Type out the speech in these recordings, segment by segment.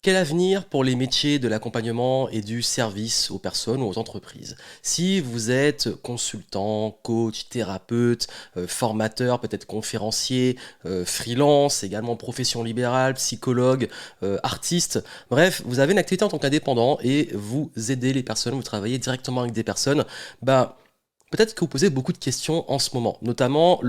Quel avenir pour les métiers de l'accompagnement et du service aux personnes ou aux entreprises? Si vous êtes consultant, coach, thérapeute, formateur, peut-être conférencier, freelance, également profession libérale, psychologue, artiste, bref, vous avez une activité en tant qu'indépendant et vous aidez les personnes, vous travaillez directement avec des personnes, bah, peut-être que vous posez beaucoup de questions en ce moment, notamment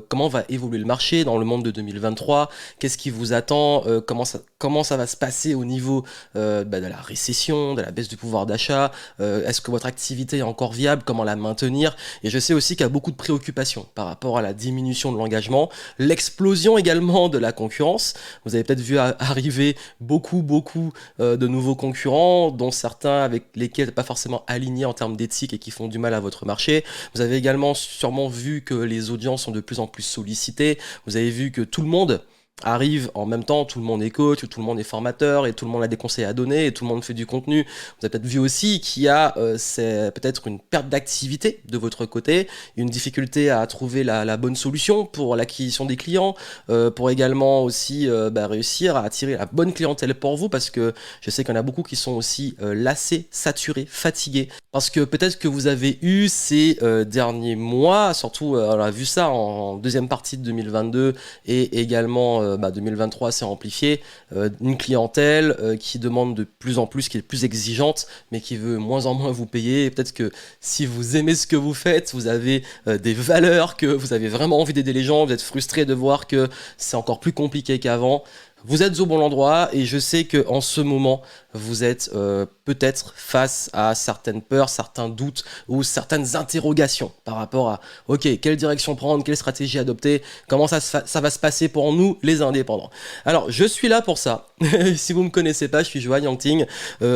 comment va évoluer le marché dans le monde de 2023, qu'est-ce qui vous attend, comment ça va se passer au niveau de la récession, de la baisse du pouvoir d'achat, est-ce que votre activité est encore viable, comment la maintenir, et je sais aussi qu'il y a beaucoup de préoccupations par rapport à la diminution de l'engagement, l'explosion également de la concurrence. Vous avez peut-être vu arriver beaucoup de nouveaux concurrents, dont certains avec lesquels vous n'êtes pas forcément alignés en termes d'éthique et qui font du mal à votre marché. Vous avez également sûrement vu que les audiences sont de plus en plus sollicitées. Vous avez vu que tout le monde arrive en même temps, tout le monde est coach, tout le monde est formateur et tout le monde a des conseils à donner et tout le monde fait du contenu. Vous avez peut-être vu aussi qu'il y a c'est peut-être une perte d'activité de votre côté, une difficulté à trouver la bonne solution pour l'acquisition des clients, pour également aussi réussir à attirer la bonne clientèle pour vous, parce que je sais qu'il y en a beaucoup qui sont aussi lassés, saturés, fatigués, parce que peut-être que vous avez eu ces derniers mois, surtout on a vu ça en deuxième partie de 2022 et également 2023 s'est amplifié, une clientèle qui demande de plus en plus, qui est plus exigeante, mais qui veut moins en moins vous payer. Et peut-être que si vous aimez ce que vous faites, vous avez des valeurs, que vous avez vraiment envie d'aider les gens, vous êtes frustré de voir que c'est encore plus compliqué qu'avant. Vous êtes au bon endroit et je sais qu'en ce moment, vous êtes peut-être face à certaines peurs, certains doutes ou certaines interrogations par rapport à ok, quelle direction prendre, quelle stratégie adopter, comment ça va se passer pour nous les indépendants. Alors je suis là pour ça. Si vous ne me connaissez pas, je suis Johan Yangting,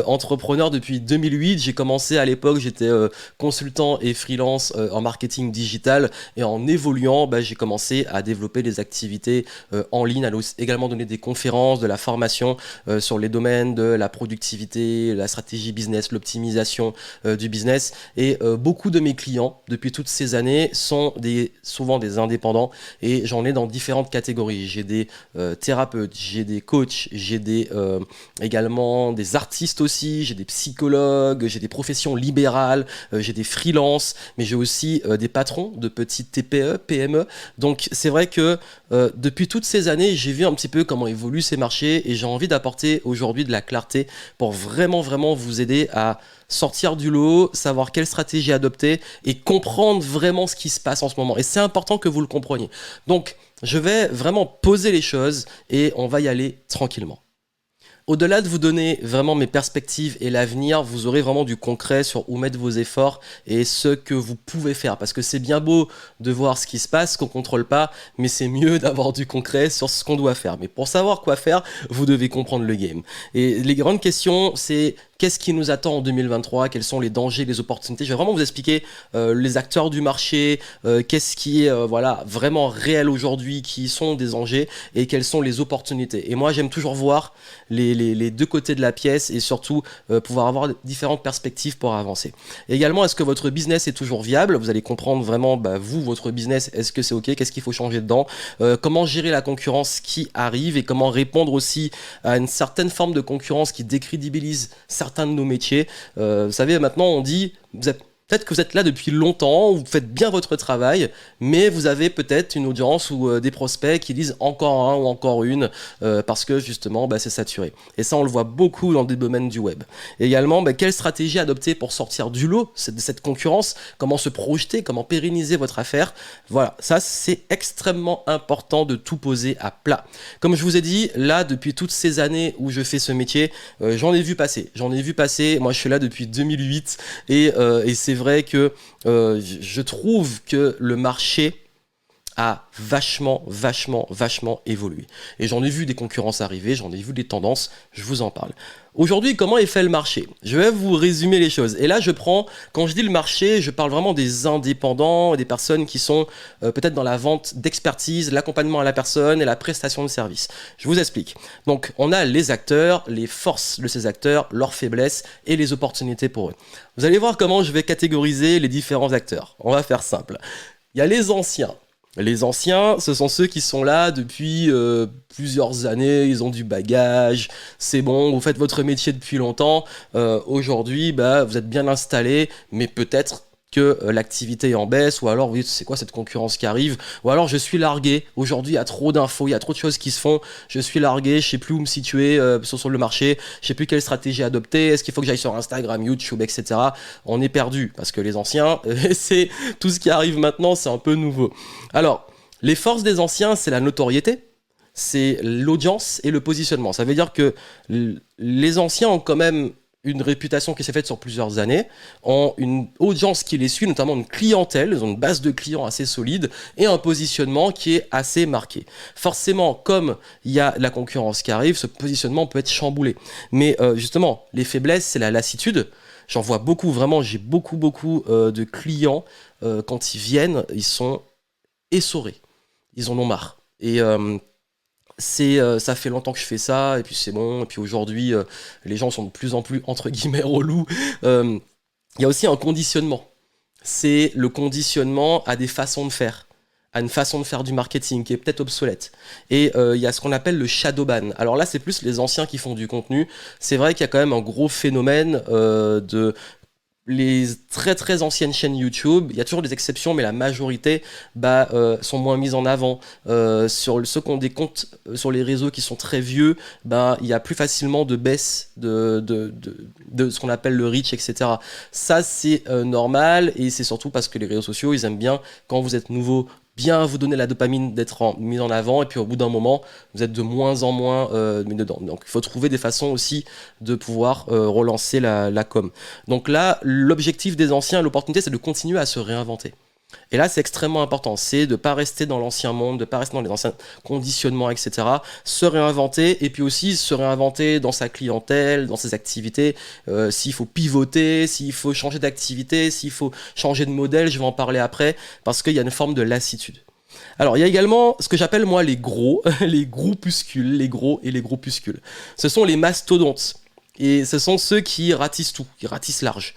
entrepreneur depuis 2008. J'ai commencé à l'époque, j'étais consultant et freelance en marketing digital, et en évoluant, j'ai commencé à développer des activités en ligne, à également donner des conférences, de la formation sur les domaines de la productivité, la stratégie business, l'optimisation du business. Et beaucoup de mes clients, depuis toutes ces années, sont souvent des indépendants, et j'en ai dans différentes catégories. J'ai des thérapeutes, j'ai des coachs, j'ai également des artistes aussi, j'ai des psychologues, j'ai des professions libérales, j'ai des freelances, mais j'ai aussi des patrons de petites TPE, PME. Donc c'est vrai que depuis toutes ces années, j'ai vu un petit peu comment évoluent ces marchés, et j'ai envie d'apporter aujourd'hui de la clarté pour vraiment vous aider à sortir du lot, savoir quelle stratégie adopter et comprendre vraiment ce qui se passe en ce moment. Et c'est important que vous le compreniez. Donc, je vais vraiment poser les choses et on va y aller tranquillement. Au-delà de vous donner vraiment mes perspectives et l'avenir, vous aurez vraiment du concret sur où mettre vos efforts et ce que vous pouvez faire. Parce que c'est bien beau de voir ce qui se passe, qu'on ne contrôle pas, mais c'est mieux d'avoir du concret sur ce qu'on doit faire. Mais pour savoir quoi faire, vous devez comprendre le game. Et les grandes questions, c'est qu'est-ce qui nous attend en 2023? Quels sont les dangers, les opportunités? Je vais vraiment vous expliquer les acteurs du marché, qu'est-ce qui est vraiment réel aujourd'hui, qui sont des dangers et quelles sont les opportunités. Et moi, j'aime toujours voir les deux côtés de la pièce et surtout pouvoir avoir différentes perspectives pour avancer. Et également, est-ce que votre business est toujours viable? Vous allez comprendre vraiment, votre business, est-ce que c'est OK? Qu'est-ce qu'il faut changer dedans? Comment gérer la concurrence qui arrive et comment répondre aussi à une certaine forme de concurrence qui décrédibilise certains de nos métiers. Vous savez, maintenant on dit, peut-être que vous êtes là depuis longtemps, vous faites bien votre travail, mais vous avez peut-être une audience ou des prospects qui disent encore un ou encore une parce que justement c'est saturé. Et ça on le voit beaucoup dans des domaines du web. Et également, quelle stratégie adopter pour sortir du lot de cette concurrence? Comment se projeter? Comment pérenniser votre affaire? Voilà, ça c'est extrêmement important de tout poser à plat. Comme je vous ai dit, là depuis toutes ces années où je fais ce métier, j'en ai vu passer. Moi je suis là depuis 2008 et c'est vrai que je trouve que le marché a vachement évolué. Et j'en ai vu des concurrences arriver, j'en ai vu des tendances, je vous en parle. Aujourd'hui, comment est fait le marché? Je vais vous résumer les choses. Et là, quand je dis le marché, je parle vraiment des indépendants, des personnes qui sont peut-être dans la vente d'expertise, l'accompagnement à la personne et la prestation de service. Je vous explique. Donc, on a les acteurs, les forces de ces acteurs, leurs faiblesses et les opportunités pour eux. Vous allez voir comment je vais catégoriser les différents acteurs. On va faire simple. Il y a les anciens. Les anciens, ce sont ceux qui sont là depuis plusieurs années, ils ont du bagage, c'est bon, vous faites votre métier depuis longtemps. Aujourd'hui, bah, vous êtes bien installé, mais peut-être que l'activité est en baisse, ou alors, oui, c'est quoi cette concurrence qui arrive, ou alors je suis largué, aujourd'hui il y a trop d'infos, il y a trop de choses qui se font, je suis largué, je sais plus où me situer sur le marché, je sais plus quelle stratégie adopter, est-ce qu'il faut que j'aille sur Instagram, YouTube, etc. On est perdu, parce que les anciens, c'est tout ce qui arrive maintenant, c'est un peu nouveau. Alors, les forces des anciens, c'est la notoriété, c'est l'audience et le positionnement. Ça veut dire que les anciens ont quand même une réputation qui s'est faite sur plusieurs années, ont une audience qui les suit, notamment une clientèle, ils ont une base de clients assez solide et un positionnement qui est assez marqué. Forcément, comme il y a la concurrence qui arrive, ce positionnement peut être chamboulé. Mais justement, les faiblesses, c'est la lassitude. J'en vois beaucoup, vraiment, j'ai beaucoup de clients, quand ils viennent, ils sont essorés. Ils en ont marre. Et ça fait longtemps que je fais ça, et puis c'est bon, et puis aujourd'hui, les gens sont de plus en plus, entre guillemets, relous. Il y a aussi un conditionnement. C'est le conditionnement à des façons de faire, à une façon de faire du marketing qui est peut-être obsolète. Et il y a ce qu'on appelle le shadow ban. Alors là, c'est plus les anciens qui font du contenu. C'est vrai qu'il y a quand même un gros phénomène de les très anciennes chaînes YouTube, il y a toujours des exceptions, mais la majorité sont moins mises en avant. Sur ceux qui ont des comptes sur les réseaux qui sont très vieux, il y a plus facilement de baisse de ce qu'on appelle le reach, etc. Ça, c'est normal, et c'est surtout parce que les réseaux sociaux, ils aiment bien, quand vous êtes nouveau, bien vous donner la dopamine d'être mis en avant, et puis au bout d'un moment, vous êtes de moins en moins mis dedans. Donc il faut trouver des façons aussi de pouvoir relancer la com. Donc là, l'objectif des anciens, l'opportunité, c'est de continuer à se réinventer. Et là, c'est extrêmement important, c'est de ne pas rester dans l'ancien monde, de ne pas rester dans les anciens conditionnements, etc. Se réinventer, et puis aussi se réinventer dans sa clientèle, dans ses activités. S'il faut pivoter, s'il faut changer d'activité, s'il faut changer de modèle, je vais en parler après, parce qu'il y a une forme de lassitude. Alors, il y a également ce que j'appelle, moi, les gros, les groupuscules, les gros et les groupuscules. Ce sont les mastodontes. Et ce sont ceux qui ratissent tout, qui ratissent large.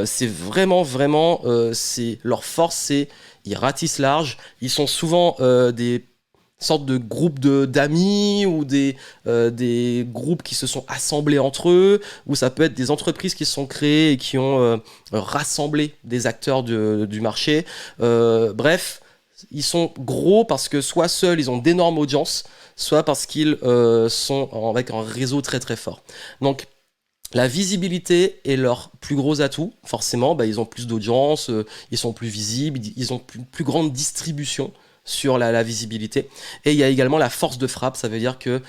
C'est vraiment, c'est leur force, c'est ils ratissent large. Ils sont souvent des sortes de groupes d'amis, ou des groupes qui se sont assemblés entre eux, ou ça peut être des entreprises qui se sont créées et qui ont rassemblé des acteurs du marché. Bref, ils sont gros parce que soit seuls, ils ont d'énormes audiences, soit parce qu'ils sont avec un réseau très fort. Donc, la visibilité est leur plus gros atout. Forcément, ils ont plus d'audience, ils sont plus visibles, ils ont plus grande distribution sur la visibilité. Et il y a également la force de frappe, ça veut dire que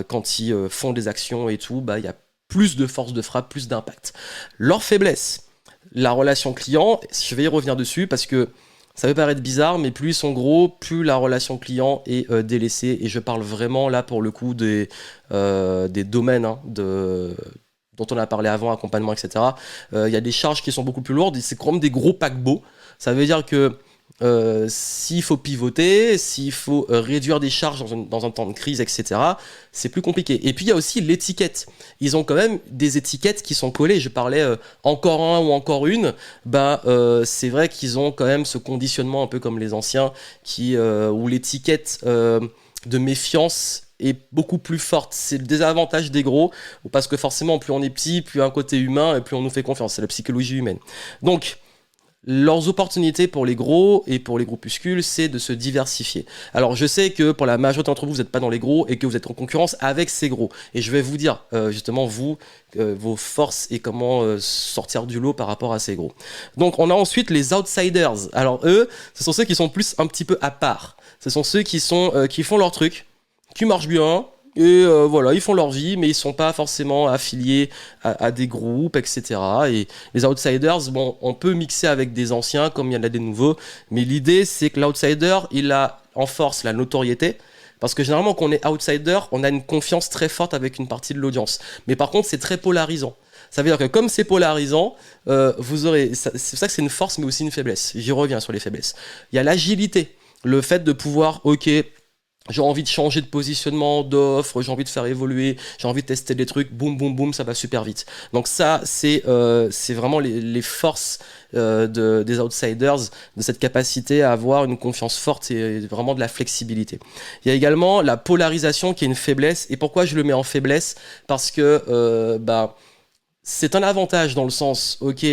quand ils font des actions et tout, il y a plus de force de frappe, plus d'impact. Leur faiblesse, la relation client, je vais y revenir dessus parce que ça peut paraître bizarre, mais plus ils sont gros, plus la relation client est délaissée. Et je parle vraiment là pour le coup des domaines dont on a parlé avant, accompagnement, etc. Il y a des charges qui sont beaucoup plus lourdes, et c'est comme des gros paquebots. Ça veut dire que s'il faut pivoter, s'il faut réduire des charges dans un temps de crise, etc., c'est plus compliqué. Et puis il y a aussi l'étiquette. Ils ont quand même des étiquettes qui sont collées. Je parlais encore un ou encore une. C'est vrai qu'ils ont quand même ce conditionnement un peu comme les anciens, où l'étiquette de méfiance est beaucoup plus forte. C'est le désavantage des gros, parce que forcément, plus on est petit, plus un côté humain, et plus on nous fait confiance. C'est la psychologie humaine. Donc, leurs opportunités pour les gros et pour les groupuscules, c'est de se diversifier. Alors je sais que pour la majorité d'entre vous, vous n'êtes pas dans les gros et que vous êtes en concurrence avec ces gros. Et je vais vous dire justement vos forces et comment sortir du lot par rapport à ces gros. Donc on a ensuite les outsiders. Alors eux, ce sont ceux qui sont plus un petit peu à part. Ce sont ceux qui font leur truc, qui marchent bien. Et voilà, ils font leur vie, mais ils sont pas forcément affiliés à des groupes, etc. Et les outsiders, bon, on peut mixer avec des anciens, comme il y en a des nouveaux, mais l'idée, c'est que l'outsider, il a en force la notoriété, parce que généralement, quand on est outsider, on a une confiance très forte avec une partie de l'audience. Mais par contre, c'est très polarisant. Ça veut dire que comme c'est polarisant, c'est pour ça que c'est une force, mais aussi une faiblesse. J'y reviens sur les faiblesses. Il y a l'agilité, le fait de pouvoir, j'ai envie de changer de positionnement, d'offre, j'ai envie de faire évoluer, j'ai envie de tester des trucs, boum, boum, boum, ça va super vite. Donc ça, c'est vraiment les forces des outsiders, de cette capacité à avoir une confiance forte et vraiment de la flexibilité. Il y a également la polarisation qui est une faiblesse. Et pourquoi je le mets en faiblesse? Parce que c'est un avantage dans le sens, ok,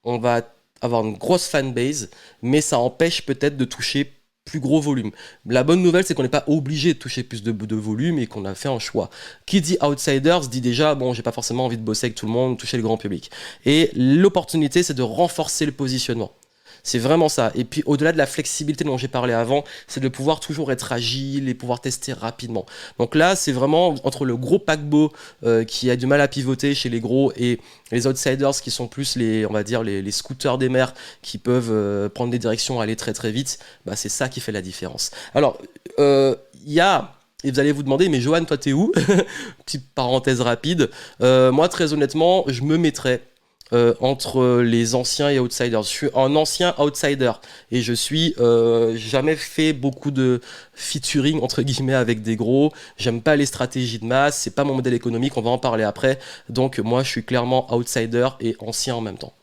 on va avoir une grosse fanbase, mais ça empêche peut-être de toucher plus gros volume. La bonne nouvelle, c'est qu'on n'est pas obligé de toucher plus de volume et qu'on a fait un choix. Qui dit outsiders dit déjà, bon, j'ai pas forcément envie de bosser avec tout le monde, toucher le grand public. Et l'opportunité, c'est de renforcer le positionnement. C'est vraiment ça. Et puis au-delà de la flexibilité dont j'ai parlé avant, c'est de pouvoir toujours être agile et pouvoir tester rapidement. Donc là, c'est vraiment entre le gros paquebot qui a du mal à pivoter chez les gros et les outsiders qui sont plus les, on va dire, les scooters des mers qui peuvent prendre des directions, aller très très vite. Bah, c'est ça qui fait la différence. Alors, il y a... Et vous allez vous demander, mais Johan, toi, t'es où? Petite parenthèse rapide. Moi, très honnêtement, je me mettrais entre les anciens et outsiders. Je suis un ancien outsider et je suis jamais fait beaucoup de featuring entre guillemets avec des gros. J'aime pas les stratégies de masse, c'est pas mon modèle économique, on va en parler après. Donc moi je suis clairement outsider et ancien en même temps.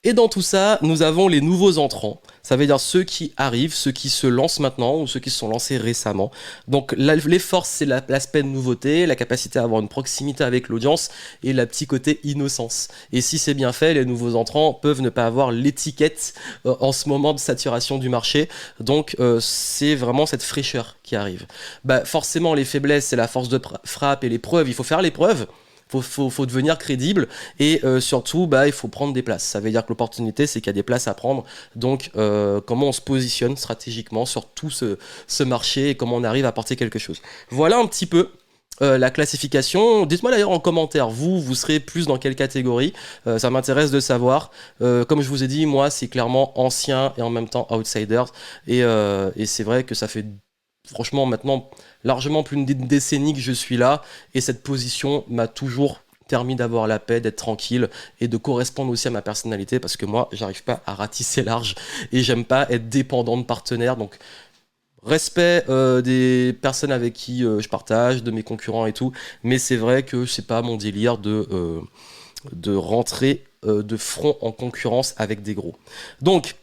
Et dans tout ça, nous avons les nouveaux entrants. Ça veut dire ceux qui arrivent, ceux qui se lancent maintenant ou ceux qui se sont lancés récemment. Donc les forces, c'est l'aspect de nouveauté, la capacité à avoir une proximité avec l'audience et la petit côté innocence. Et si c'est bien fait, les nouveaux entrants peuvent ne pas avoir l'étiquette en ce moment de saturation du marché. Donc c'est vraiment cette fraîcheur qui arrive. Bah, forcément, les faiblesses, c'est la force de frappe et les preuves. Il faut faire les preuves. Faut devenir crédible et surtout il faut prendre des places. Ça veut dire que l'opportunité c'est qu'il y a des places à prendre. Donc comment on se positionne stratégiquement sur tout ce marché et comment on arrive à apporter quelque chose. Voilà un petit peu la classification. Dites-moi d'ailleurs en commentaire, vous serez plus dans quelle catégorie? Ça m'intéresse de savoir. Comme je vous ai dit, moi c'est clairement ancien et en même temps outsider et c'est vrai que ça fait franchement maintenant largement plus d'une décennie que je suis là et cette position m'a toujours permis d'avoir la paix, d'être tranquille et de correspondre aussi à ma personnalité parce que moi j'arrive pas à ratisser large et j'aime pas être dépendant de partenaires. Donc respect des personnes avec qui je partage, de mes concurrents et tout, mais c'est vrai que c'est pas mon délire de rentrer de front en concurrence avec des gros. Donc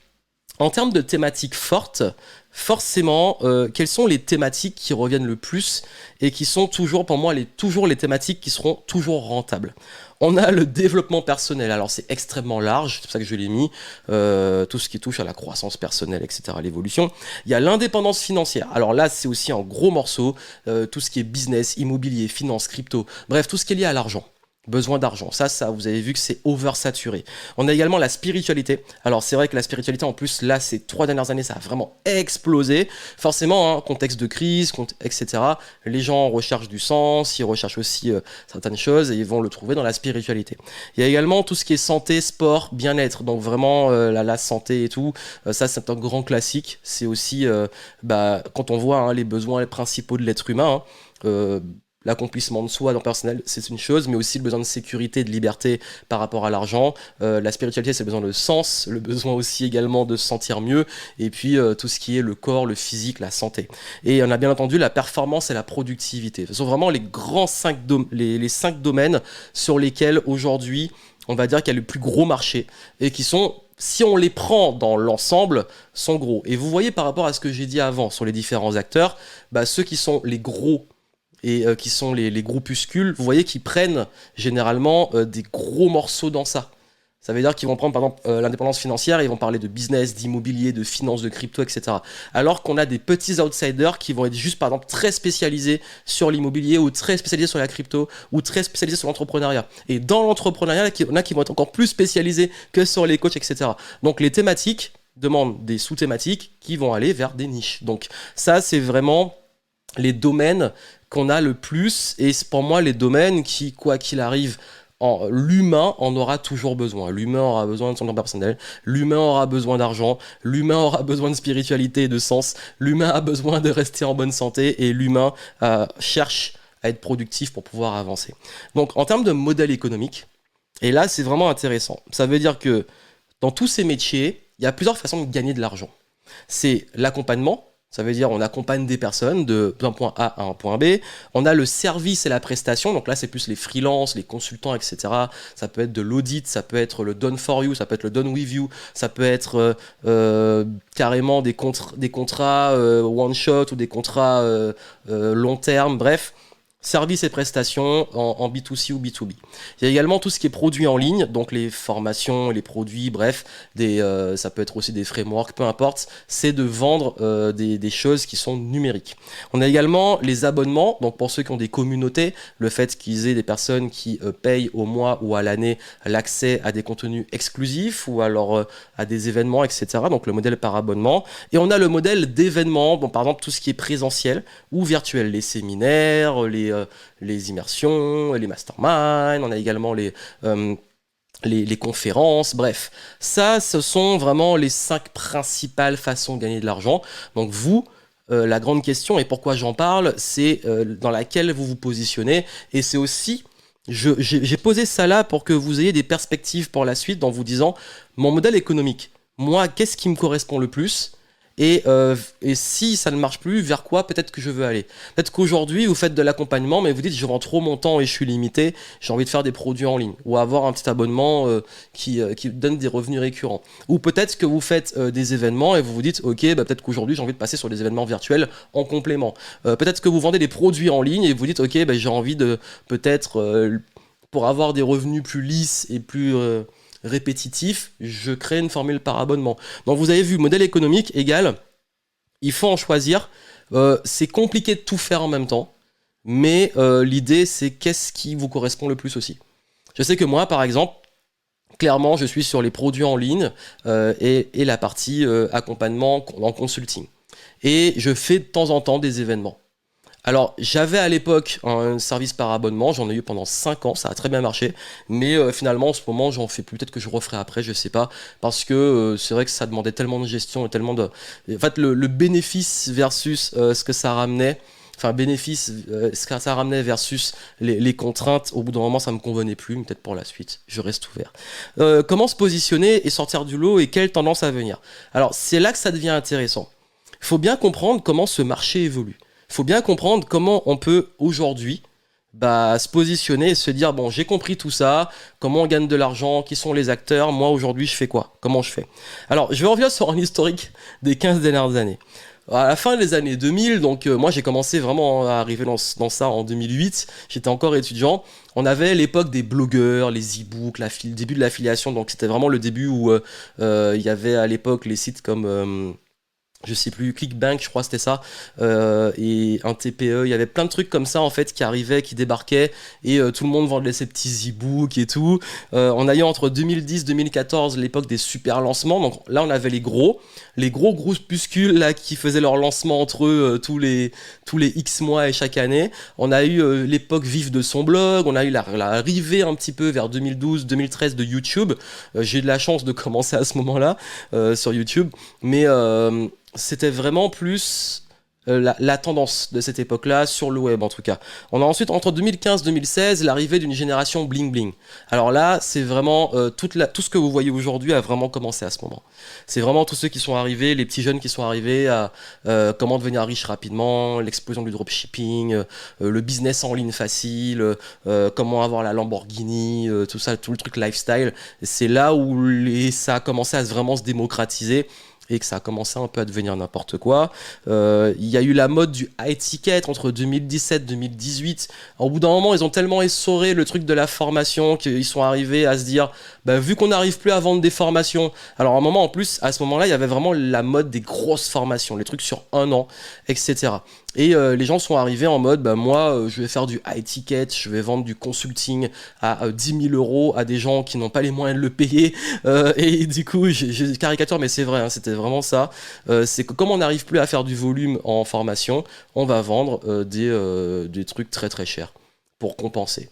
en termes de thématiques fortes, forcément, quelles sont les thématiques qui reviennent le plus et qui sont toujours, pour moi, toujours les thématiques qui seront toujours rentables? On a le développement personnel, alors c'est extrêmement large, c'est pour ça que je l'ai mis, tout ce qui touche à la croissance personnelle, etc., l'évolution. Il y a l'indépendance financière, alors là c'est aussi un gros morceau, tout ce qui est business, immobilier, finance, crypto, bref, tout ce qui est lié à l'argent. Besoin d'argent, ça, vous avez vu que c'est oversaturé. On a également la spiritualité. Alors c'est vrai que la spiritualité, en plus, là, ces 3 dernières années, ça a vraiment explosé. Forcément, hein, contexte de crise, etc. Les gens recherchent du sens, ils recherchent aussi certaines choses et ils vont le trouver dans la spiritualité. Il y a également tout ce qui est santé, sport, bien-être. Donc vraiment, la santé et tout, ça, c'est un grand classique. C'est aussi, quand on voit hein, les besoins principaux de l'être humain, l'accomplissement de soi dans le personnel, c'est une chose, mais aussi le besoin de sécurité, de liberté par rapport à l'argent. La spiritualité, c'est le besoin de sens, le besoin aussi également de se sentir mieux, et puis tout ce qui est le corps, le physique, la santé. Et on a bien entendu la performance et la productivité. Ce sont vraiment les grands 5 les 5 domaines sur lesquels aujourd'hui, on va dire qu'il y a le plus gros marché, et qui sont, si on les prend dans l'ensemble, sont gros. Et vous voyez par rapport à ce que j'ai dit avant sur les différents acteurs, ceux qui sont les gros et qui sont les groupuscules, vous voyez qu'ils prennent généralement des gros morceaux dans ça. Ça veut dire qu'ils vont prendre par exemple l'indépendance financière, ils vont parler de business, d'immobilier, de finance, de crypto, etc. Alors qu'on a des petits outsiders qui vont être juste par exemple très spécialisés sur l'immobilier ou très spécialisés sur la crypto ou très spécialisés sur l'entrepreneuriat. Et dans l'entrepreneuriat, il y en a qui vont être encore plus spécialisés que sur les coachs, etc. Donc les thématiques demandent des sous-thématiques qui vont aller vers des niches. Donc ça, c'est vraiment les domaines qu'on a le plus, et c'est pour moi les domaines qui, quoi qu'il arrive, l'humain en aura toujours besoin. L'humain aura besoin de son développement personnel, l'humain aura besoin d'argent, l'humain aura besoin de spiritualité et de sens, l'humain a besoin de rester en bonne santé, et l'humain cherche à être productif pour pouvoir avancer. Donc en termes de modèle économique, et là c'est vraiment intéressant, ça veut dire que dans tous ces métiers, il y a plusieurs façons de gagner de l'argent. C'est l'accompagnement, Ça veut dire on accompagne des personnes d'un point A à un point B. On a le service et la prestation. Donc là, c'est plus les freelances, les consultants, etc. Ça peut être de l'audit, ça peut être le done for you, ça peut être le done with you, ça peut être carrément des contrats one shot ou des contrats long terme. Bref, services et prestations en B2C ou B2B. Il y a également tout ce qui est produit en ligne, donc les formations, les produits, bref, ça peut être aussi des frameworks, peu importe, c'est de vendre des choses qui sont numériques. On a également les abonnements, donc pour ceux qui ont des communautés, le fait qu'ils aient des personnes qui payent au mois ou à l'année l'accès à des contenus exclusifs ou alors à des événements, etc. Donc le modèle par abonnement. Et on a le modèle d'événements, bon, par exemple tout ce qui est présentiel ou virtuel, les séminaires, les immersions, les masterminds, on a également les conférences, bref. Ça, ce sont vraiment les 5 principales façons de gagner de l'argent. Donc vous, la grande question, et pourquoi j'en parle, c'est dans laquelle vous vous positionnez, et c'est aussi, j'ai posé ça là pour que vous ayez des perspectives pour la suite, en vous disant, mon modèle économique, moi, qu'est-ce qui me correspond le plus ? Et si ça ne marche plus, vers quoi peut-être que je veux aller? Peut-être qu'aujourd'hui, vous faites de l'accompagnement, mais vous dites, je vends trop mon temps et je suis limité, j'ai envie de faire des produits en ligne, ou avoir un petit abonnement qui donne des revenus récurrents. Ou peut-être que vous faites des événements et vous vous dites, ok, bah, peut-être qu'aujourd'hui, j'ai envie de passer sur des événements virtuels en complément. Peut-être que vous vendez des produits en ligne et vous dites, ok, bah, j'ai envie de peut-être, pour avoir des revenus plus lisses et plus répétitif, je crée une formule par abonnement. Donc vous avez vu, modèle économique égal, il faut en choisir. C'est compliqué de tout faire en même temps, mais l'idée c'est qu'est-ce qui vous correspond le plus aussi. Je sais que moi, par exemple, clairement, je suis sur les produits en ligne et la partie accompagnement en consulting. Et je fais de temps en temps des événements. Alors, j'avais à l'époque un service par abonnement, j'en ai eu pendant 5 ans, ça a très bien marché, mais finalement, en ce moment, j'en fais plus, peut-être que je referai après, je sais pas, parce que c'est vrai que ça demandait tellement de gestion et tellement de... En fait, le bénéfice versus ce que ça ramenait, enfin, bénéfice, ce que ça ramenait versus les contraintes, au bout d'un moment, ça me convenait plus, mais peut-être pour la suite, je reste ouvert. Comment se positionner et sortir du lot et quelle tendance à venir? Alors, c'est là que ça devient intéressant. Il faut bien comprendre comment ce marché évolue. Il faut bien comprendre comment on peut aujourd'hui se positionner et se dire bon, j'ai compris tout ça, comment on gagne de l'argent, qui sont les acteurs, moi aujourd'hui je fais quoi, comment je fais. Alors je vais revenir sur un historique des 15 dernières années. À la fin des années 2000, donc moi j'ai commencé vraiment à arriver dans ça en 2008, j'étais encore étudiant, on avait l'époque des blogueurs, les e-books, le début de l'affiliation, donc c'était vraiment le début où il y avait à l'époque les sites comme... je sais plus, ClickBank, je crois c'était ça, et un TPE, il y avait plein de trucs comme ça en fait qui arrivaient, qui débarquaient, et tout le monde vendait ses petits e-books et tout. On a eu entre 2010-2014 l'époque des super lancements, donc là on avait les gros groupuscules là qui faisaient leur lancement entre eux tous les X mois et chaque année. On a eu l'époque vive de son blog, on a eu l'arrivée un petit peu vers 2012-2013 de YouTube. J'ai eu de la chance de commencer à ce moment-là sur YouTube, mais c'était vraiment plus la tendance de cette époque-là sur le web en tout cas. On a ensuite entre 2015-2016 l'arrivée d'une génération bling bling. Alors là, c'est vraiment tout ce que vous voyez aujourd'hui a vraiment commencé à ce moment. C'est vraiment tous ceux qui sont arrivés, les petits jeunes qui sont arrivés à comment devenir riche rapidement, l'explosion du dropshipping, le business en ligne facile, comment avoir la Lamborghini, tout ça, tout le truc lifestyle. C'est là où ça a commencé à vraiment se démocratiser et que ça a commencé un peu à devenir n'importe quoi. Il y a eu la mode du high ticket entre 2017-2018. Au bout d'un moment, ils ont tellement essoré le truc de la formation qu'ils sont arrivés à se dire, vu qu'on n'arrive plus à vendre des formations, alors à un moment en plus, à ce moment-là, il y avait vraiment la mode des grosses formations, les trucs sur 1 an, etc. Et les gens sont arrivés en mode, moi, je vais faire du high ticket, je vais vendre du consulting à 10 000 euros à des gens qui n'ont pas les moyens de le payer. Et du coup, je caricature, mais c'est vrai, hein, c'était vraiment ça. C'est que comme on n'arrive plus à faire du volume en formation, on va vendre des trucs très très chers pour compenser.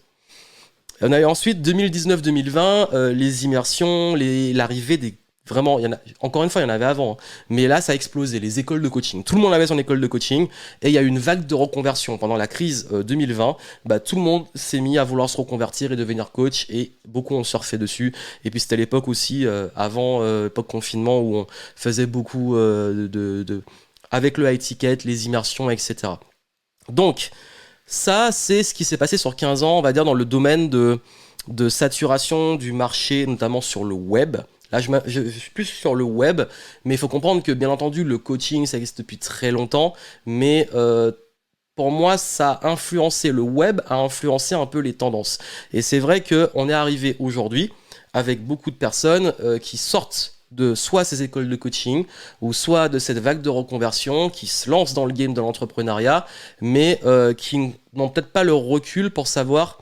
On a eu ensuite 2019-2020, les immersions, l'arrivée des... Vraiment, encore une fois, il y en avait avant, hein. Mais là, ça a explosé, les écoles de coaching. Tout le monde avait son école de coaching et il y a eu une vague de reconversion. Pendant la crise 2020, tout le monde s'est mis à vouloir se reconvertir et devenir coach et beaucoup ont surfé dessus. Et puis c'était l'époque aussi, avant l'époque confinement, où on faisait beaucoup avec le high ticket, les immersions, etc. Donc, ça, c'est ce qui s'est passé sur 15 ans, on va dire, dans le domaine de saturation du marché, notamment sur le web. Là, je suis plus sur le web, mais il faut comprendre que, bien entendu, le coaching, ça existe depuis très longtemps, mais pour moi, ça a influencé, le web a influencé un peu les tendances. Et c'est vrai qu'on est arrivé aujourd'hui avec beaucoup de personnes qui sortent de soit ces écoles de coaching, ou soit de cette vague de reconversion, qui se lancent dans le game de l'entrepreneuriat, mais qui n'ont peut-être pas le recul pour savoir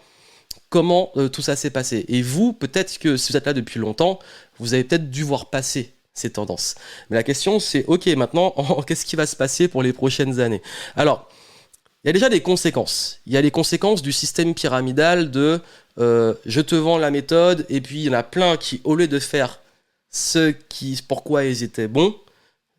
comment tout ça s'est passé. Et vous, peut-être que si vous êtes là depuis longtemps, vous avez peut-être dû voir passer ces tendances. Mais la question, c'est, ok, maintenant, qu'est-ce qui va se passer pour les prochaines années? Alors, il y a déjà des conséquences. Il y a les conséquences du système pyramidal de je te vends la méthode, et puis il y en a plein qui, au lieu de faire pourquoi ils étaient bons,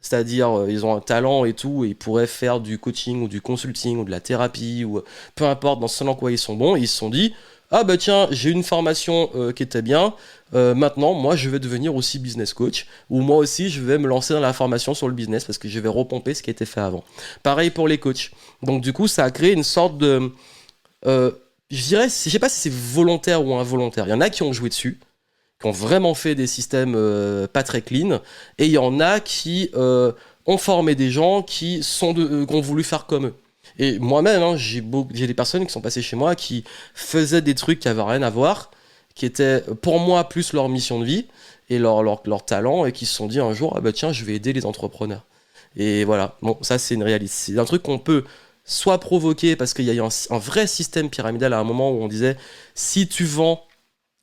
c'est-à-dire ils ont un talent et tout, et ils pourraient faire du coaching ou du consulting ou de la thérapie, ou peu importe dans ce en quoi ils sont bons, ils se sont dit, ah bah tiens, j'ai une formation qui était bien, maintenant moi je vais devenir aussi business coach, ou moi aussi je vais me lancer dans la formation sur le business parce que je vais repomper ce qui a été fait avant. Pareil pour les coachs. Donc du coup ça a créé une sorte de... je dirais, je sais pas si c'est volontaire ou involontaire, il y en a qui ont joué dessus, qui ont vraiment fait des systèmes pas très clean, et il y en a qui ont formé des gens qui ont voulu faire comme eux. Et moi-même, hein, j'ai des personnes qui sont passées chez moi qui faisaient des trucs qui n'avaient rien à voir, qui étaient pour moi plus leur mission de vie et leur talent, et qui se sont dit un jour, ah bah tiens, je vais aider les entrepreneurs. Et voilà, bon, ça c'est une réalité. C'est un truc qu'on peut soit provoquer parce qu'il y a eu un vrai système pyramidal à un moment où on disait, si tu vends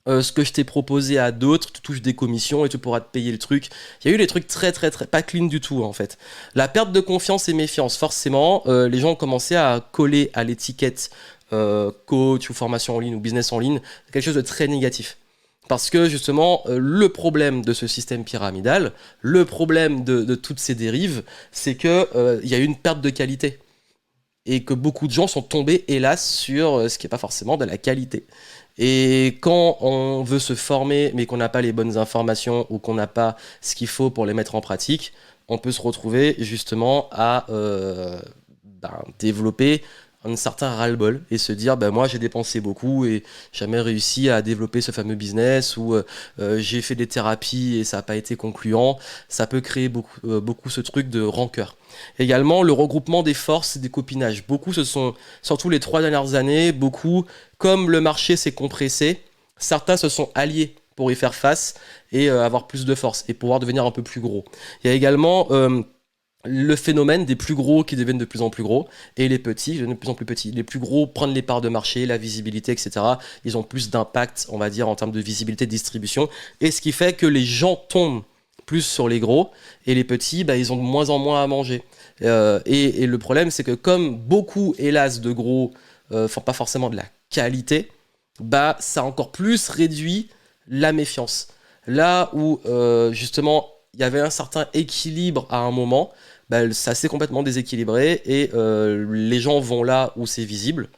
ce que je t'ai proposé à d'autres, tu touches des commissions et tu pourras te payer le truc. Il y a eu des trucs très très très pas clean du tout en fait. La perte de confiance et méfiance, forcément, les gens ont commencé à coller à l'étiquette coach ou formation en ligne ou business en ligne, quelque chose de très négatif. Parce que justement, le problème de ce système pyramidal, le problème de toutes ces dérives, c'est qu'il y a eu une perte de qualité. Et que beaucoup de gens sont tombés, hélas, sur ce qui n'est pas forcément de la qualité. Et quand on veut se former, mais qu'on n'a pas les bonnes informations ou qu'on n'a pas ce qu'il faut pour les mettre en pratique, on peut se retrouver justement à développer un certain ras-le-bol et se dire moi j'ai dépensé beaucoup et jamais réussi à développer ce fameux business, ou j'ai fait des thérapies et ça n'a pas été concluant. Ça peut créer beaucoup ce truc de rancœur. Également le regroupement des forces et des copinages. Beaucoup surtout les 3 dernières années, comme le marché s'est compressé, certains se sont alliés pour y faire face et avoir plus de force et pouvoir devenir un peu plus gros. Il y a également le phénomène des plus gros qui deviennent de plus en plus gros et les petits deviennent de plus en plus petits. Les plus gros prennent les parts de marché, la visibilité, etc. Ils ont plus d'impact, on va dire, en termes de visibilité, de distribution, et ce qui fait que les gens tombent plus sur les gros, et les petits, ils ont de moins en moins à manger. Et le problème, c'est que comme beaucoup, hélas, de gros font pas forcément de la qualité, ça a encore plus réduit la méfiance. Là où, justement, il y avait un certain équilibre à un moment, ça s'est complètement déséquilibré, et les gens vont là où c'est visible,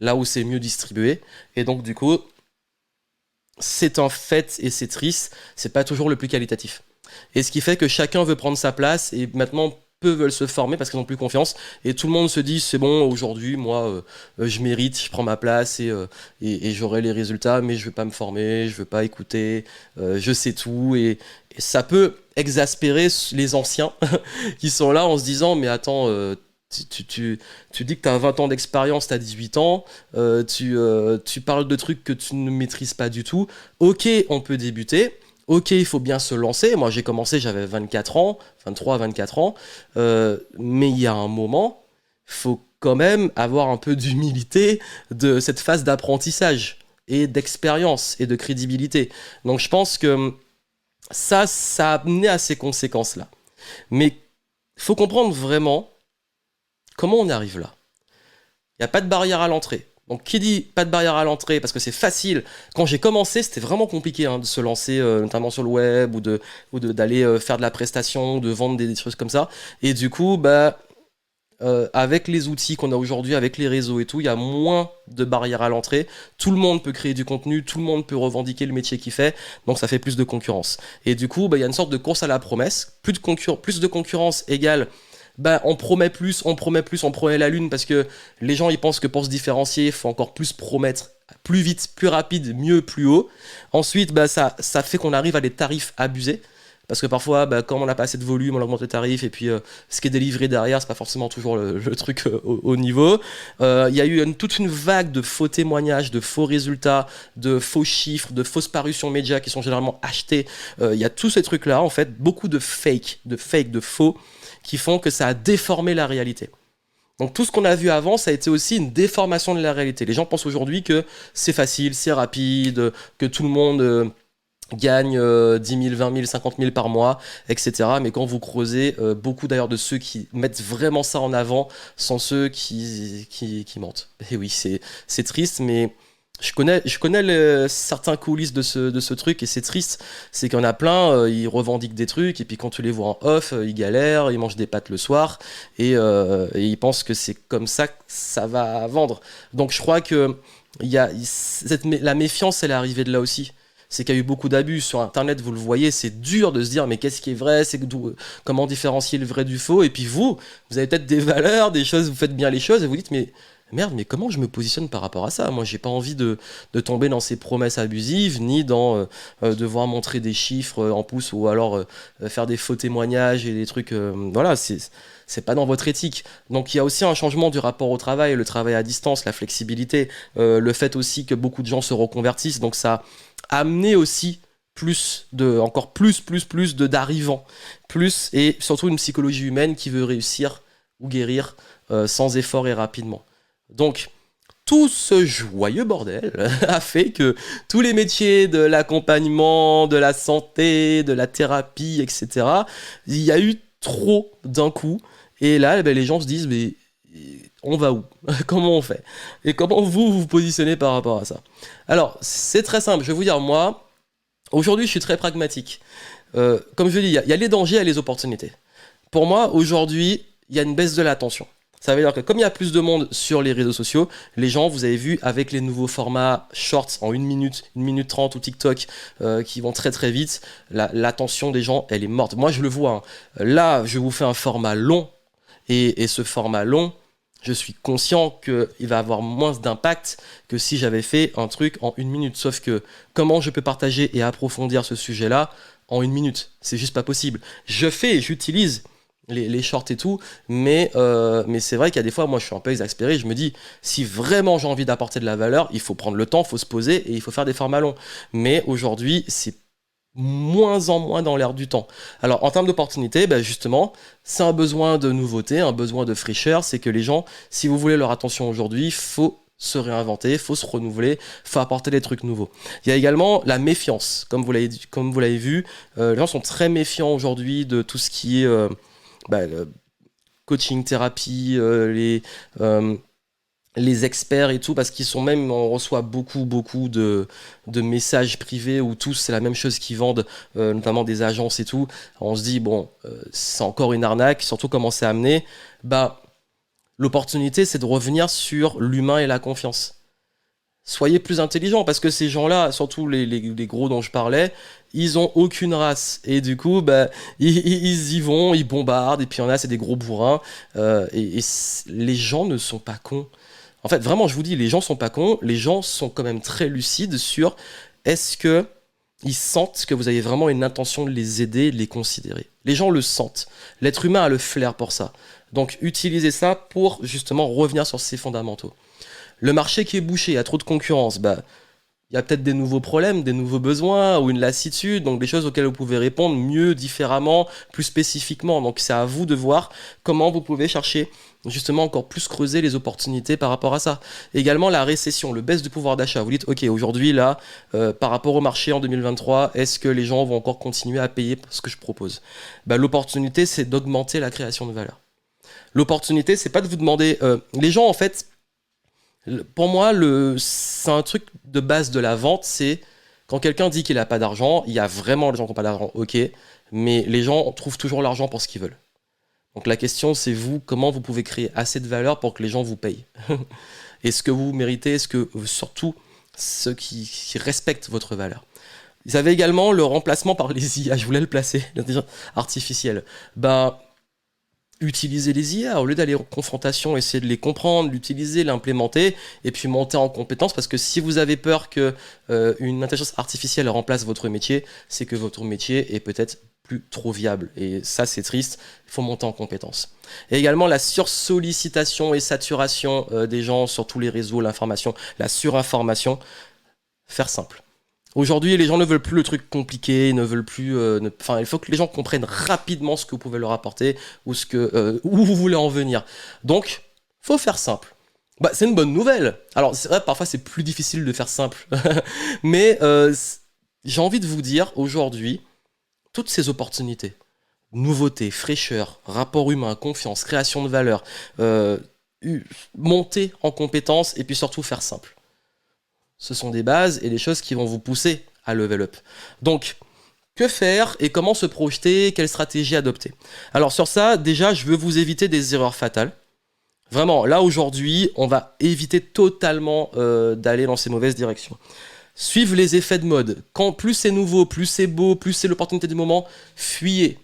là où c'est mieux distribué, et donc du coup, c'est un fait et c'est triste, c'est pas toujours le plus qualitatif. Et ce qui fait que chacun veut prendre sa place, et maintenant peu veulent se former parce qu'ils n'ont plus confiance, et tout le monde se dit c'est bon, aujourd'hui moi je mérite, je prends ma place, et j'aurai les résultats, mais je veux pas me former, je veux pas écouter, je sais tout, et ça peut exaspérer les anciens qui sont là en se disant mais attends, tu dis que tu as 20 ans d'expérience, tu as 18 ans, tu parles de trucs que tu ne maîtrises pas du tout. Ok, on peut débuter. Ok, il faut bien se lancer. Moi, j'ai commencé, j'avais 24 ans, 23 à 24 ans. Mais il y a un moment, il faut quand même avoir un peu d'humilité de cette phase d'apprentissage et d'expérience et de crédibilité. Donc, je pense que ça a amené à ces conséquences-là. Mais il faut comprendre vraiment comment on arrive là. Il n'y a pas de barrière à l'entrée. Donc qui dit pas de barrière à l'entrée, parce que c'est facile. Quand j'ai commencé, c'était vraiment compliqué de se lancer, notamment sur le web, ou d'aller faire de la prestation, de vendre des choses comme ça. Et du coup, avec les outils qu'on a aujourd'hui, avec les réseaux et tout, il y a moins de barrières à l'entrée. Tout le monde peut créer du contenu, tout le monde peut revendiquer le métier qu'il fait, donc ça fait plus de concurrence. Et du coup, il y a une sorte de course à la promesse. Plus de concurrence égale bah, on promet plus, on promet plus, on promet la lune parce que les gens ils pensent que pour se différencier, il faut encore plus promettre, plus vite, plus rapide, mieux, plus haut. Ensuite, bah, ça fait qu'on arrive à des tarifs abusés. Parce que parfois, bah, quand on n'a pas assez de volume, on augmente le tarif et puis ce qui est délivré derrière, c'est pas forcément toujours le truc au niveau. Il y a eu toute une vague de faux témoignages, de faux résultats, de faux chiffres, de fausses parutions médias qui sont généralement achetées. Il y a tous ces trucs-là, en fait, beaucoup de faux, qui font que ça a déformé la réalité. Donc tout ce qu'on a vu avant, ça a été aussi une déformation de la réalité. Les gens pensent aujourd'hui que c'est facile, c'est rapide, que tout le monde gagne 10 000, 20 000, 50 000 par mois, etc. Mais quand vous creusez, beaucoup d'ailleurs de ceux qui mettent vraiment ça en avant sont ceux qui mentent. Et oui, c'est triste, mais je connais certains coulisses de ce truc et c'est triste. C'est qu'il y en a plein, ils revendiquent des trucs et puis quand tu les vois en off, ils galèrent, ils mangent des pâtes le soir et ils pensent que c'est comme ça que ça va vendre. Donc je crois que la méfiance, elle est arrivée de là aussi. C'est qu'il y a eu beaucoup d'abus sur Internet, vous le voyez, c'est dur de se dire mais qu'est-ce qui est vrai, comment différencier le vrai du faux, et puis vous avez peut-être des valeurs, des choses, vous faites bien les choses, et vous dites mais merde, mais comment je me positionne par rapport à ça? Moi, j'ai pas envie de tomber dans ces promesses abusives, ni dans devoir montrer des chiffres en pouces, ou alors faire des faux témoignages et des trucs, voilà, c'est pas dans votre éthique. Donc il y a aussi un changement du rapport au travail, le travail à distance, la flexibilité, le fait aussi que beaucoup de gens se reconvertissent, donc ça amener aussi encore plus d'arrivants, plus et surtout une psychologie humaine qui veut réussir ou guérir sans effort et rapidement. Donc tout ce joyeux bordel a fait que tous les métiers de l'accompagnement, de la santé, de la thérapie, etc., il y a eu trop d'un coup. Et là, eh ben, les gens se disent, mais on va où? Comment on fait? Et comment vous positionnez par rapport à ça? Alors, c'est très simple. Je vais vous dire, moi, aujourd'hui, je suis très pragmatique. Comme je dis, il y a les dangers et les opportunités. Pour moi, aujourd'hui, il y a une baisse de l'attention. Ça veut dire que comme il y a plus de monde sur les réseaux sociaux, les gens, vous avez vu, avec les nouveaux formats shorts en 1 minute 30 ou TikTok, qui vont très très vite, l'attention des gens, elle est morte. Moi, je le vois, hein. Là, je vous fais un format long, et ce format long, je suis conscient qu'il va avoir moins d'impact que si j'avais fait un truc en 1 minute. Sauf que comment je peux partager et approfondir ce sujet-là en 1 minute? C'est juste pas possible. Je fais et j'utilise les shorts et tout, mais c'est vrai qu'il y a des fois, moi je suis un peu exaspéré, je me dis, si vraiment j'ai envie d'apporter de la valeur, il faut prendre le temps, il faut se poser et il faut faire des formats longs. Mais aujourd'hui, c'est moins en moins dans l'air du temps. Alors en termes d'opportunités, ben justement, c'est un besoin de nouveauté, un besoin de fraîcheur, c'est que les gens, si vous voulez leur attention aujourd'hui, faut se réinventer, faut se renouveler, faut apporter des trucs nouveaux. Il y a également la méfiance, comme vous l'avez vu, les gens sont très méfiants aujourd'hui de tout ce qui est le coaching, thérapie, les experts et tout, parce qu'ils sont même, on reçoit beaucoup de messages privés où tous c'est la même chose qu'ils vendent, notamment des agences et tout. On se dit, bon, c'est encore une arnaque, surtout comment c'est amené. Bah, l'opportunité, c'est de revenir sur l'humain et la confiance. Soyez plus intelligents, parce que ces gens-là, surtout les gros dont je parlais, ils ont aucune race. Et du coup, bah, ils y vont, ils bombardent, et puis il y en a, c'est des gros bourrins. Les gens ne sont pas cons. En fait, vraiment, je vous dis, les gens sont pas cons, les gens sont quand même très lucides sur est-ce que ils sentent que vous avez vraiment une intention de les aider, de les considérer. Les gens le sentent. L'être humain a le flair pour ça. Donc, utilisez ça pour justement revenir sur ces fondamentaux. Le marché qui est bouché, il y a trop de concurrence, bah, il y a peut-être des nouveaux problèmes, des nouveaux besoins ou une lassitude, donc des choses auxquelles vous pouvez répondre mieux, différemment, plus spécifiquement. Donc c'est à vous de voir comment vous pouvez chercher justement encore plus creuser les opportunités par rapport à ça. Également la récession, le baisse du pouvoir d'achat. Vous dites, ok, aujourd'hui là, par rapport au marché en 2023, est-ce que les gens vont encore continuer à payer ce que je propose? Bah, l'opportunité, c'est d'augmenter la création de valeur. L'opportunité, c'est pas de vous demander... les gens, en fait, pour moi, c'est un truc de base de la vente, c'est quand quelqu'un dit qu'il n'a pas d'argent, il y a vraiment des gens qui n'ont pas d'argent, ok, mais les gens trouvent toujours l'argent pour ce qu'ils veulent. Donc la question, c'est vous, comment vous pouvez créer assez de valeur pour que les gens vous payent? Est-ce que vous méritez, est-ce que surtout ceux qui respectent votre valeur? Vous avez également le remplacement par les IA, je voulais le placer, l'intelligence artificielle. Ben, Utilisez les IA au lieu d'aller en confrontation, essayez de les comprendre, l'utiliser, l'implémenter et puis monter en compétence parce que si vous avez peur que une intelligence artificielle remplace votre métier, c'est que votre métier est peut-être plus trop viable et ça c'est triste, il faut monter en compétence. Et également la sursollicitation et saturation des gens sur tous les réseaux, l'information, la surinformation, faire simple. Aujourd'hui, les gens ne veulent plus le truc compliqué, ne veulent plus. Enfin, il faut que les gens comprennent rapidement ce que vous pouvez leur apporter ou où vous voulez en venir. Donc, faut faire simple. Bah, c'est une bonne nouvelle. Alors, c'est vrai, parfois c'est plus difficile de faire simple, mais j'ai envie de vous dire aujourd'hui, toutes ces opportunités, nouveautés, fraîcheur, rapport humain, confiance, création de valeur, monter en compétences et puis surtout faire simple. Ce sont des bases et des choses qui vont vous pousser à level up. Donc, que faire et comment se projeter, quelle stratégie adopter? Alors sur ça, déjà, je veux vous éviter des erreurs fatales. Vraiment, là aujourd'hui, on va éviter totalement d'aller dans ces mauvaises directions. Suivre les effets de mode. Quand plus c'est nouveau, plus c'est beau, plus c'est l'opportunité du moment, fuyez.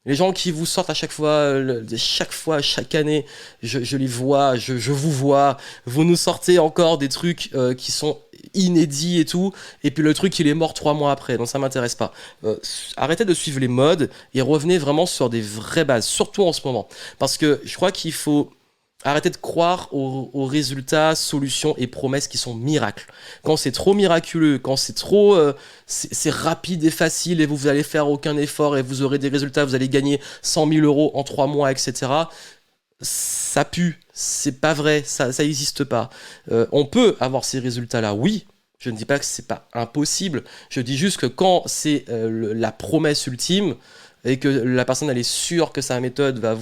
Les gens qui vous sortent à chaque fois, chaque année, je les vois, je vous vois, vous nous sortez encore des trucs qui sont inédits et tout, et puis le truc il est mort 3 mois après, donc ça m'intéresse pas. Arrêtez de suivre les modes et revenez vraiment sur des vraies bases, surtout en ce moment. Parce que je crois qu'il faut arrêter de croire aux résultats, solutions et promesses qui sont miracles. Quand c'est trop miraculeux, quand c'est trop c'est rapide et facile et vous allez faire aucun effort et vous aurez des résultats, vous allez gagner 100 000 euros en 3 mois, etc. Ça pue, c'est pas vrai, ça n'existe pas. On peut avoir ces résultats-là, oui. Je ne dis pas que c'est pas impossible. Je dis juste que quand c'est la promesse ultime, et que la personne elle est sûre que sa méthode va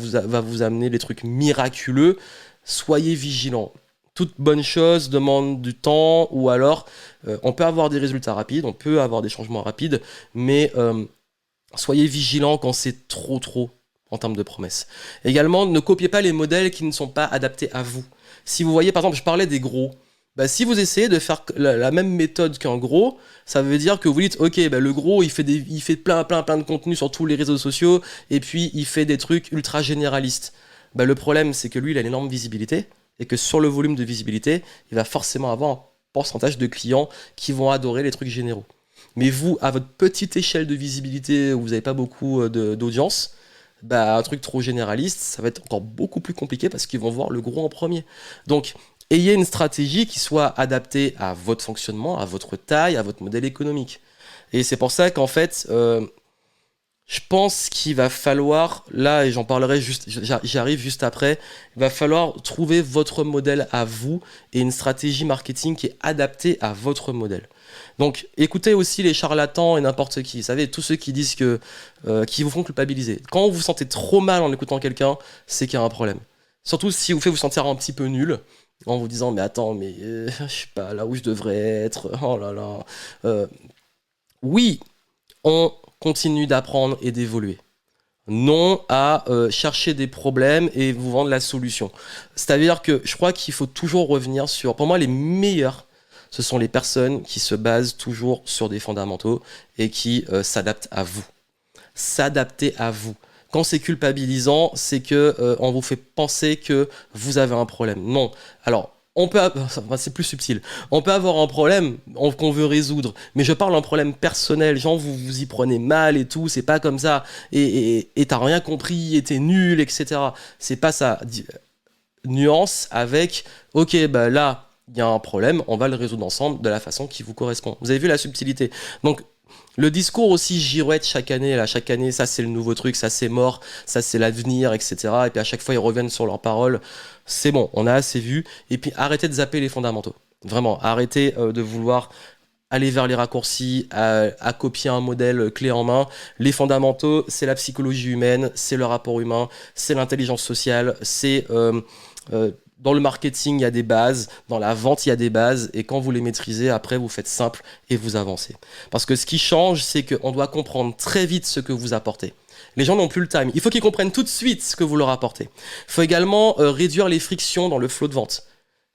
vous amener des trucs miraculeux, soyez vigilants. Toute bonne chose demande du temps, ou alors on peut avoir des résultats rapides, on peut avoir des changements rapides, mais soyez vigilants quand c'est trop en termes de promesses. Également, ne copiez pas les modèles qui ne sont pas adaptés à vous. Si vous voyez, par exemple, je parlais des gros, bah, si vous essayez de faire la même méthode qu'un gros, ça veut dire que vous dites, ok, bah, le gros, il fait plein de contenu sur tous les réseaux sociaux, et puis il fait des trucs ultra généralistes. Bah, le problème, c'est que lui, il a une énorme visibilité, et que sur le volume de visibilité, il va forcément avoir un pourcentage de clients qui vont adorer les trucs généraux. Mais vous, à votre petite échelle de visibilité, où vous n'avez pas beaucoup d'audience, bah, un truc trop généraliste, ça va être encore beaucoup plus compliqué parce qu'ils vont voir le gros en premier. Donc, ayez une stratégie qui soit adaptée à votre fonctionnement, à votre taille, à votre modèle économique. Et c'est pour ça qu'en fait, je pense qu'il va falloir, là, et j'en parlerai juste, j'arrive juste après, il va falloir trouver votre modèle à vous et une stratégie marketing qui est adaptée à votre modèle. Donc, écoutez aussi les charlatans et n'importe qui. Vous savez, tous ceux qui disent qui vous font culpabiliser. Quand vous vous sentez trop mal en écoutant quelqu'un, c'est qu'il y a un problème. Surtout si vous fait vous sentir un petit peu nul, en vous disant, mais attends, mais je suis pas là où je devrais être. Oh là là. Oui, on continue d'apprendre et d'évoluer. Non à chercher des problèmes et vous vendre la solution. C'est-à-dire que je crois qu'il faut toujours revenir sur... Pour moi, les meilleurs, ce sont les personnes qui se basent toujours sur des fondamentaux et qui s'adaptent à vous. S'adapter à vous. Quand c'est culpabilisant, c'est que on vous fait penser que vous avez un problème. Non. Alors, c'est plus subtil. On peut avoir un problème qu'on veut résoudre, mais je parle d'un problème personnel. Genre, vous y prenez mal et tout, c'est pas comme ça. Et t'as rien compris, et t'es nul, etc. C'est pas ça. Nuance avec, ok, bah là, il y a un problème, on va le résoudre ensemble de la façon qui vous correspond. Vous avez vu la subtilité. Donc, le discours aussi girouette chaque année, ça c'est le nouveau truc, ça c'est mort, ça c'est l'avenir, etc. Et puis à chaque fois ils reviennent sur leurs paroles. C'est bon, on a assez vu. Et puis arrêtez de zapper les fondamentaux. Vraiment, arrêtez de vouloir aller vers les raccourcis, à copier un modèle clé en main. Les fondamentaux, c'est la psychologie humaine, c'est le rapport humain, c'est l'intelligence sociale, c'est... dans le marketing, il y a des bases. Dans la vente, il y a des bases. Et quand vous les maîtrisez, après, vous faites simple et vous avancez. Parce que ce qui change, c'est qu'on doit comprendre très vite ce que vous apportez. Les gens n'ont plus le time. Il faut qu'ils comprennent tout de suite ce que vous leur apportez. Il faut également réduire les frictions dans le flot de vente.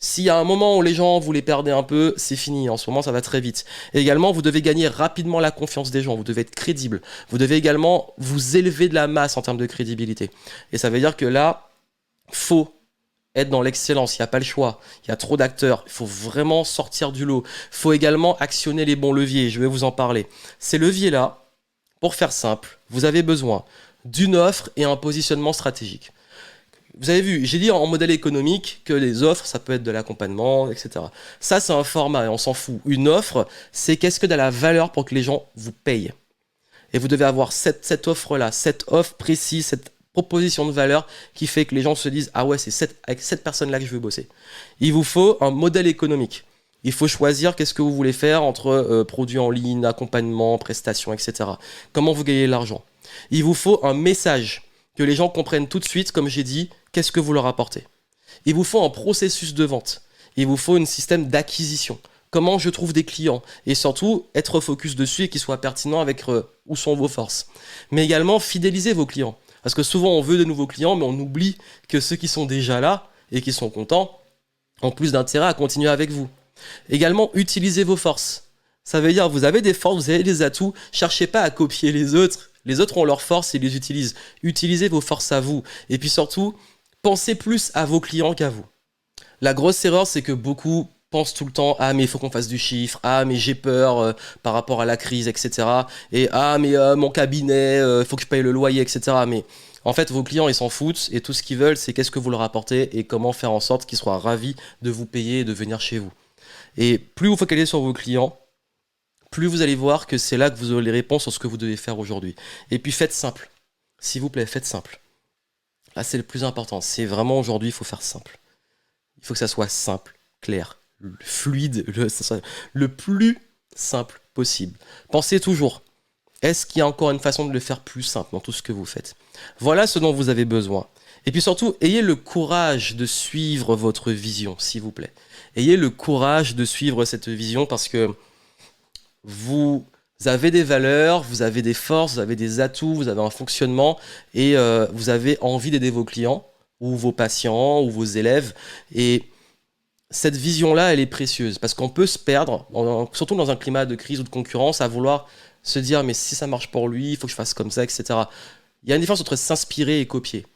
S'il y a un moment où les gens, vous les perdez un peu, c'est fini. En ce moment, ça va très vite. Et également, vous devez gagner rapidement la confiance des gens. Vous devez être crédible. Vous devez également vous élever de la masse en termes de crédibilité. Et ça veut dire que là, faut être dans l'excellence. Il n'y a pas le choix. Il y a trop d'acteurs. Il faut vraiment sortir du lot. Il faut également actionner les bons leviers. Je vais vous en parler. Ces leviers-là, pour faire simple, vous avez besoin d'une offre et un positionnement stratégique. Vous avez vu, j'ai dit en modèle économique que les offres, ça peut être de l'accompagnement, etc. Ça, c'est un format et on s'en fout. Une offre, c'est qu'est-ce que de la valeur pour que les gens vous payent. Et vous devez avoir cette offre-là, cette offre précise, cette proposition de valeur qui fait que les gens se disent ah ouais, c'est avec cette personne-là que je veux bosser. Il vous faut un modèle économique. Il faut choisir qu'est-ce que vous voulez faire entre produits en ligne, accompagnement, prestations, etc. Comment vous gagnez l'argent. Il vous faut un message que les gens comprennent tout de suite, comme j'ai dit, qu'est-ce que vous leur apportez. Il vous faut un processus de vente. Il vous faut un système d'acquisition. Comment je trouve des clients. Et surtout, être focus dessus et qu'ils soient pertinents avec où sont vos forces. Mais également, fidéliser vos clients. Parce que souvent, on veut de nouveaux clients, mais on oublie que ceux qui sont déjà là et qui sont contents ont plus d'intérêt à continuer avec vous. Également, utilisez vos forces. Ça veut dire, vous avez des forces, vous avez des atouts. Cherchez pas à copier les autres. Les autres ont leurs forces et les utilisent. Utilisez vos forces à vous. Et puis surtout, pensez plus à vos clients qu'à vous. La grosse erreur, c'est que beaucoup pensent tout le temps ah mais il faut qu'on fasse du chiffre, ah mais j'ai peur par rapport à la crise, etc. Et ah mais mon cabinet, il faut que je paye le loyer, etc. Mais en fait, vos clients, ils s'en foutent et tout ce qu'ils veulent, c'est qu'est-ce que vous leur apportez et comment faire en sorte qu'ils soient ravis de vous payer et de venir chez vous. Et plus vous focalisez sur vos clients, plus vous allez voir que c'est là que vous aurez les réponses sur ce que vous devez faire aujourd'hui. Et puis faites simple. S'il vous plaît, faites simple. Là, c'est le plus important. C'est vraiment aujourd'hui, il faut faire simple. Il faut que ça soit simple, clair, fluide, le plus simple possible. Pensez toujours, est-ce qu'il y a encore une façon de le faire plus simple dans tout ce que vous faites? Voilà ce dont vous avez besoin. Et puis surtout, ayez le courage de suivre votre vision, s'il vous plaît. Ayez le courage de suivre cette vision parce que vous avez des valeurs, vous avez des forces, vous avez des atouts, vous avez un fonctionnement et vous avez envie d'aider vos clients ou vos patients ou vos élèves. Et cette vision-là, elle est précieuse parce qu'on peut se perdre, surtout dans un climat de crise ou de concurrence, à vouloir se dire mais si ça marche pour lui, il faut que je fasse comme ça, etc. Il y a une différence entre s'inspirer et copier.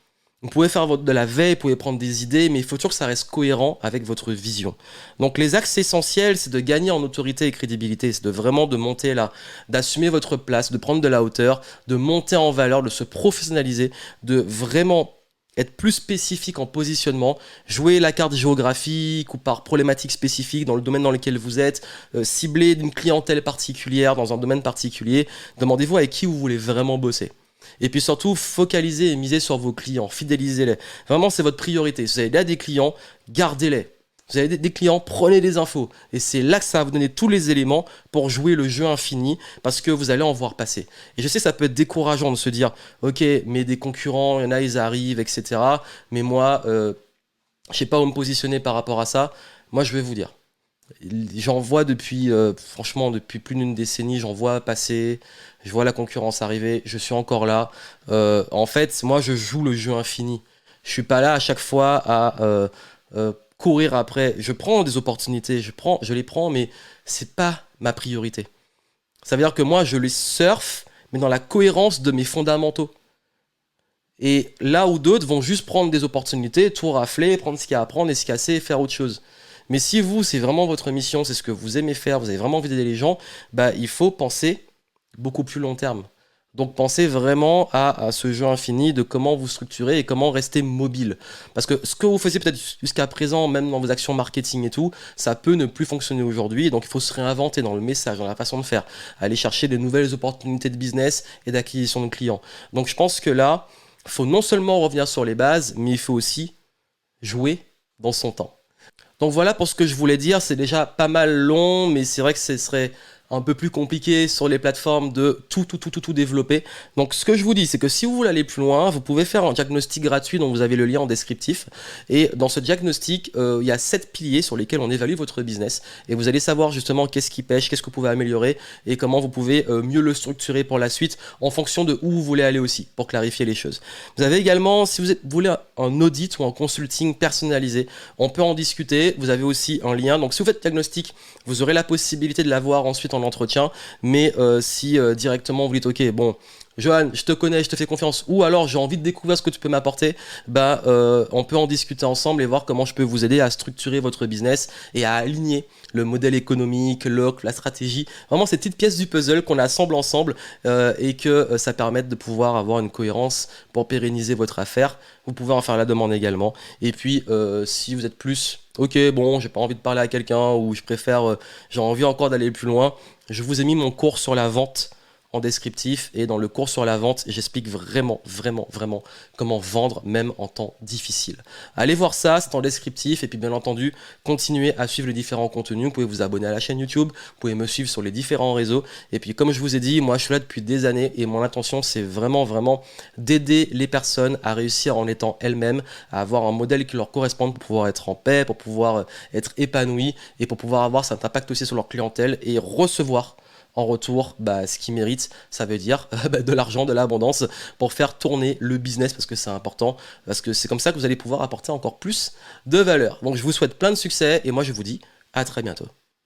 Vous pouvez faire de la veille, vous pouvez prendre des idées, mais il faut toujours que ça reste cohérent avec votre vision. Donc les axes essentiels, c'est de gagner en autorité et crédibilité, c'est de vraiment de monter là, d'assumer votre place, de prendre de la hauteur, de monter en valeur, de se professionnaliser, de vraiment être plus spécifique en positionnement, jouer la carte géographique ou par problématique spécifique dans le domaine dans lequel vous êtes, cibler une clientèle particulière dans un domaine particulier, demandez-vous avec qui vous voulez vraiment bosser. Et puis surtout, focalisez et misez sur vos clients, fidélisez-les. Vraiment, c'est votre priorité. Si vous avez là des clients, gardez-les. Vous avez des clients, prenez des infos. Et c'est là que ça va vous donner tous les éléments pour jouer le jeu infini parce que vous allez en voir passer. Et je sais, ça peut être décourageant de se dire, ok, mais des concurrents, il y en a, ils arrivent, etc. Mais moi, je ne sais pas où me positionner par rapport à ça. Moi, je vais vous dire. J'en vois depuis, franchement, depuis plus d'une décennie, j'en vois passer, je vois la concurrence arriver, je suis encore là. En fait, moi, je joue le jeu infini. Je suis pas là à chaque fois à courir après. Je prends des opportunités, je les prends, mais c'est pas ma priorité. Ça veut dire que moi, je les surfe, mais dans la cohérence de mes fondamentaux. Et là où d'autres vont juste prendre des opportunités, tout rafler, prendre ce qu'il y a à prendre et se casser et faire autre chose. Mais si vous, c'est vraiment votre mission, c'est ce que vous aimez faire, vous avez vraiment envie d'aider les gens, bah, il faut penser beaucoup plus long terme. Donc pensez vraiment à ce jeu infini de comment vous structurer et comment rester mobile. Parce que ce que vous faisiez peut-être jusqu'à présent, même dans vos actions marketing et tout, ça peut ne plus fonctionner aujourd'hui. Donc il faut se réinventer dans le message, dans la façon de faire, aller chercher des nouvelles opportunités de business et d'acquisition de clients. Donc je pense que là, il faut non seulement revenir sur les bases, mais il faut aussi jouer dans son temps. Donc voilà pour ce que je voulais dire, c'est déjà pas mal long, mais c'est vrai que ce serait un peu plus compliqué sur les plateformes de tout développer. Donc ce que je vous dis, c'est que si vous voulez aller plus loin, vous pouvez faire un diagnostic gratuit dont vous avez le lien en descriptif. Et dans ce diagnostic, il y a 7 piliers sur lesquels on évalue votre business. Et vous allez savoir justement qu'est-ce qui pêche, qu'est-ce que vous pouvez améliorer et comment vous pouvez mieux le structurer pour la suite en fonction de où vous voulez aller aussi, pour clarifier les choses. Vous avez également, si vous voulez un audit ou un consulting personnalisé, on peut en discuter. Vous avez aussi un lien. Donc si vous faites diagnostic, vous aurez la possibilité de l'avoir ensuite en entretien. Mais si directement vous dites ok, bon, Johan, je te connais, je te fais confiance, ou alors j'ai envie de découvrir ce que tu peux m'apporter, on peut en discuter ensemble et voir comment je peux vous aider à structurer votre business et à aligner le modèle économique, la stratégie, vraiment ces petites pièces du puzzle qu'on assemble ensemble et que ça permette de pouvoir avoir une cohérence pour pérenniser votre affaire. Vous pouvez en faire la demande également. Et puis, si vous êtes plus, ok, bon, j'ai pas envie de parler à quelqu'un ou je préfère, j'ai envie encore d'aller plus loin, je vous ai mis mon cours sur la vente en descriptif et dans le cours sur la vente, j'explique vraiment comment vendre même en temps difficile. Allez voir ça, c'est en descriptif et puis bien entendu, continuez à suivre les différents contenus. Vous pouvez vous abonner à la chaîne YouTube, vous pouvez me suivre sur les différents réseaux et puis comme je vous ai dit, moi je suis là depuis des années et mon intention c'est vraiment d'aider les personnes à réussir en étant elles-mêmes, à avoir un modèle qui leur corresponde pour pouvoir être en paix, pour pouvoir être épanoui et pour pouvoir avoir cet impact aussi sur leur clientèle et recevoir en retour ce qu'ils méritent, ça veut dire de l'argent, de l'abondance pour faire tourner le business parce que c'est important, parce que c'est comme ça que vous allez pouvoir apporter encore plus de valeur. Donc je vous souhaite plein de succès et moi je vous dis à très bientôt.